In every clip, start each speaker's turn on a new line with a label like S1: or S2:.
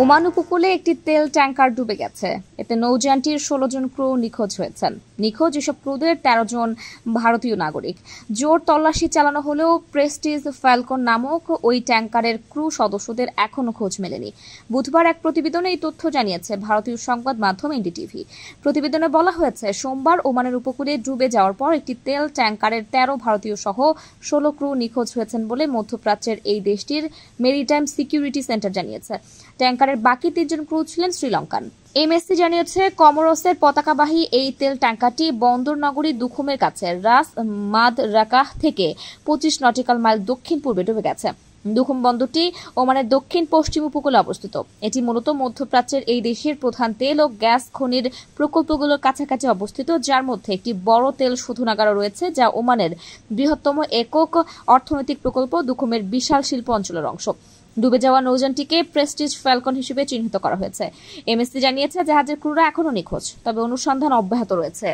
S1: Oman উপকূলে একটি তেল ট্যাঙ্কার ডুবে গেছে। এতে নৌযানটির ১৬ জন ক্রু নিখোঁজ হয়েছেন। নিখোঁজ এসব ক্রুদের ১৩ জন ভারতীয় নাগরিক। জোর তল্লাশি চালানো হলেও প্রেস্টিজ ফ্যালকন নামক ওই ট্যাঙ্কারের ক্রু সদস্যদের এখনো খোঁজ মেলেনি। বুধবার এক প্রতিবেদনে এই তথ্য জানিয়েছে ভারতীয় সংবাদ মাধ্যম এনডিটিভি। প্রতিবেদনে বলা হয়েছে, সোমবার ওমানের উপকূলে ডুবে যাওয়ার পর একটি তেল ট্যাঙ্কারের ১৩ ভারতীয় সহ ১৬ ক্রু নিখোঁজ হয়েছেন বলে মধ্যপ্রাচ্যের এই দেশটির মেরিটাইম সিকিউরিটি সেন্টার জানিয়েছে। ট্যাঙ্কারের বাকি ৩ জন ক্রু ছিলেন শ্রীলঙ্কান। এমএসসি জানিয়েছে, কমোরসের পতাকাবাহী এই তেল ট্যাঙ্কারটি বন্দর নগরী দুখুমের কাছে রাস মাদরাকাহ থেকে ২৫ নটিক্যাল মাইল দক্ষিণ পূর্বে ডুবে গেছে। দুখুম বন্দরটি ওমানের দক্ষিণ পশ্চিম উপকূলে অবস্থিত। এটি মূলত মধ্যপ্রাচ্যের এই দেশের প্রধান তেল ও গ্যাস খনির প্রকল্পগুলোর কাছাকাছি অবস্থিত, যার মধ্যে একটি বড় তেল শোধনাগারও রয়েছে, যা ওমানের বৃহত্তম একক অর্থনৈতিক প্রকল্প দুখুমের বিশাল শিল্প অঞ্চলের অংশ। ডুবে যাওয়া নৌযানটিকে প্রেস্টিজ ফ্যালকন হিসেবে চিহ্নিত করা হয়েছে। এমএসসি জানিয়েছে, জাহাজের ক্রুরা এখনো নিখোঁজ, তবে অনুসন্ধান অব্যাহত রয়েছে।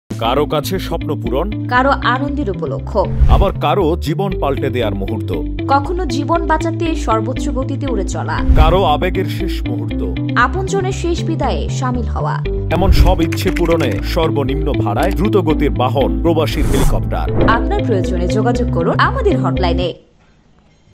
S2: কারো কাছে স্বপ্ন পূরণ,
S1: কারো আনন্দের উপলক্ষ,
S2: আবার কারো জীবন পাল্টে দেওয়ার মুহূর্ত,
S1: কখনো জীবন বাঁচাতে সর্বোচ্চ গতিতে উড়ে চলা,
S2: কারো আবেগের শেষ মুহূর্ত,
S1: আপনজনের শেষ বিদায়ে শামিল হওয়া।
S2: এমন সব ইচ্ছে পূরণে সর্বনিম্ন ভাড়ায় দ্রুতগতির বাহন প্রবাসীর হেলিকপ্টার।
S1: আপনার প্রয়োজনে যোগাযোগ করুন আমাদের হটলাইনে।